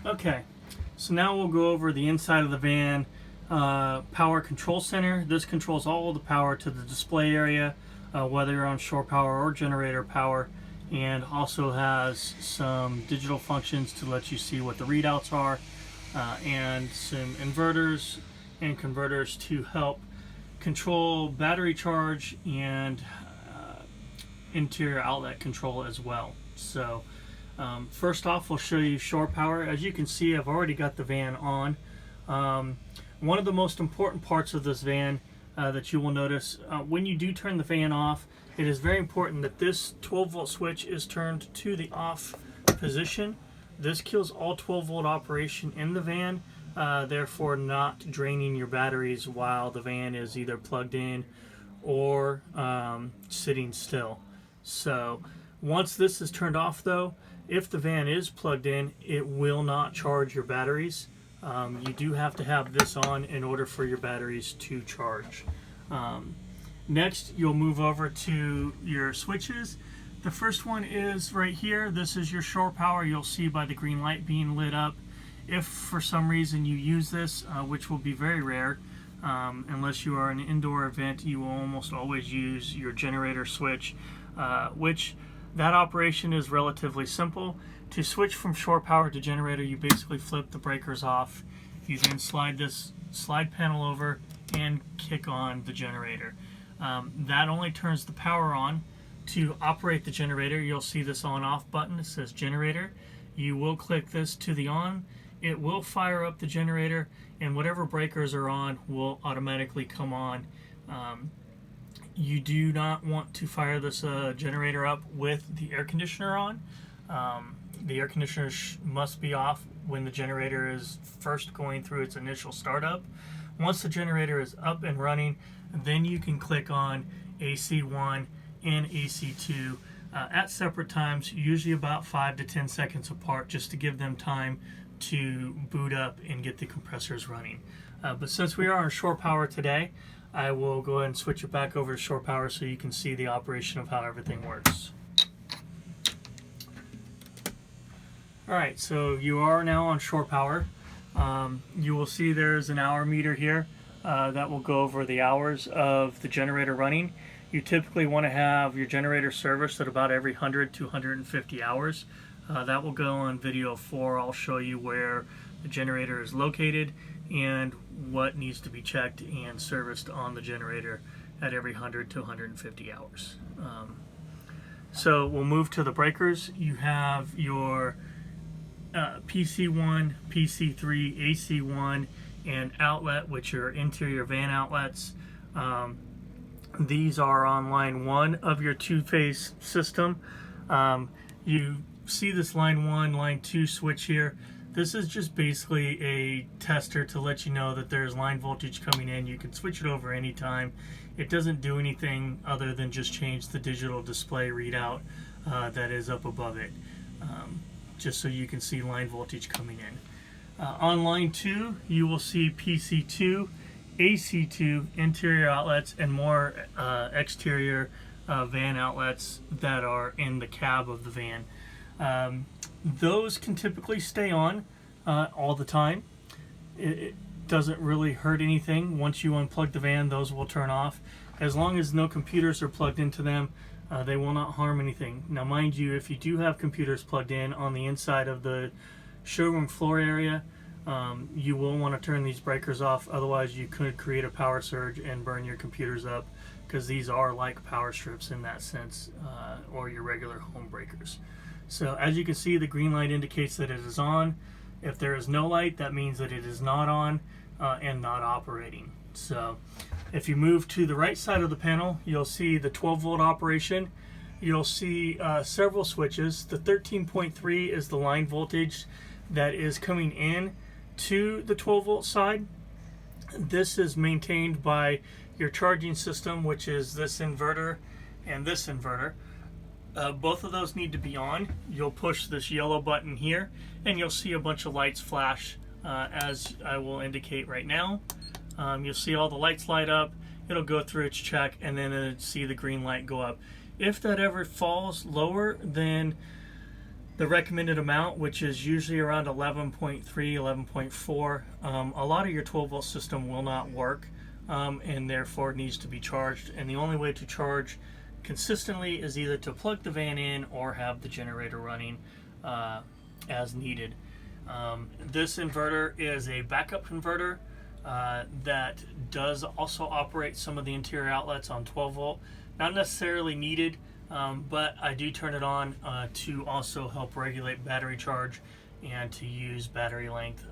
Okay, so now we'll go over the inside of the van. Power control center. This controls all of the power to the display area, whether you're on shore power or generator power, and also has some digital functions to let you see what the readouts are, and some inverters and converters to help control battery charge and interior outlet control as well. So first off, we'll show you shore power. As you can see, I've already got the van on. One of the most important parts of this van that you will notice when you do turn the fan off, it is very important that this 12 volt switch is turned to the off position. This kills all 12 volt operation in the van, therefore not draining your batteries while the van is either plugged in or sitting still. So once this is turned off though, if the van is plugged in, it will not charge your batteries. You do have to have this on in order for your batteries to charge. Next, you'll move over to your switches. The first one is right here. This is your shore power. You'll see by the green light being lit up. If for some reason you use this, which will be very rare, unless you are in an indoor event, you will almost always use your generator switch, which that operation is relatively simple. To switch from shore power to generator, you basically flip the breakers off. You then slide this slide panel over and kick on the generator. That only turns the power on. To operate the generator, you'll see this on-off button. It says generator. You will click this to the on. It will fire up the generator, and whatever breakers are on will automatically come on. You do not want to fire this generator up with the air conditioner on. The air conditioner must be off when the generator is first going through its initial startup. Once the generator is up and running, then you can click on AC1 and AC2 at separate times, usually about 5 to 10 seconds apart, just to give them time to boot up and get the compressors running. But since we are on shore power today, I will go ahead and switch it back over to shore power so you can see the operation of how everything works. Alright, so you are now on shore power. You will see there's an hour meter here that will go over the hours of the generator running. You typically want to have your generator serviced at about every 100 to 150 hours. That will go on video 4. I'll show you where the generator is located and what needs to be checked and serviced on the generator at every 100 to 150 hours. So we'll move to the breakers. You have your PC1, PC3, AC1, and outlet, which are interior van outlets. These are on line 1 of your two-phase system. You see this line 1, line 2 switch here. This is just basically a tester to let you know that there's line voltage coming in. You can switch it over anytime. It doesn't do anything other than just change the digital display readout that is up above it, just so you can see line voltage coming in. On line 2, you will see PC2, AC2, interior outlets, and more exterior van outlets that are in the cab of the van. Those can typically stay on all the time. It doesn't really hurt anything. Once you unplug the van, those will turn off. As long as no computers are plugged into them, they will not harm anything. Now mind you, if you do have computers plugged in on the inside of the showroom floor area, you will want to turn these breakers off. Otherwise you could create a power surge and burn your computers up, because these are like power strips in that sense, or your regular home breakers. So as you can see, the green light indicates that it is on. If there is no light, that means that it is not on and not operating. So if you move to the right side of the panel, you'll see the 12 volt operation. You'll see several switches. The 13.3 is the line voltage that is coming in to the 12 volt side. This is maintained by your charging system, which is this inverter and this inverter. Both of those need to be on. You'll push this yellow button here and you'll see a bunch of lights flash, as I will indicate right now. You'll see all the lights light up. It'll go through its check and then it'll see the green light go up. If that ever falls lower than the recommended amount, which is usually around 11.3, 11.4. A lot of your 12 volt system will not work, and therefore it needs to be charged. And the only way to charge consistently is either to plug the van in or have the generator running as needed. This inverter is a backup converter that does also operate some of the interior outlets on 12 volt. Not necessarily needed, but I do turn it on to also help regulate battery charge and to use battery length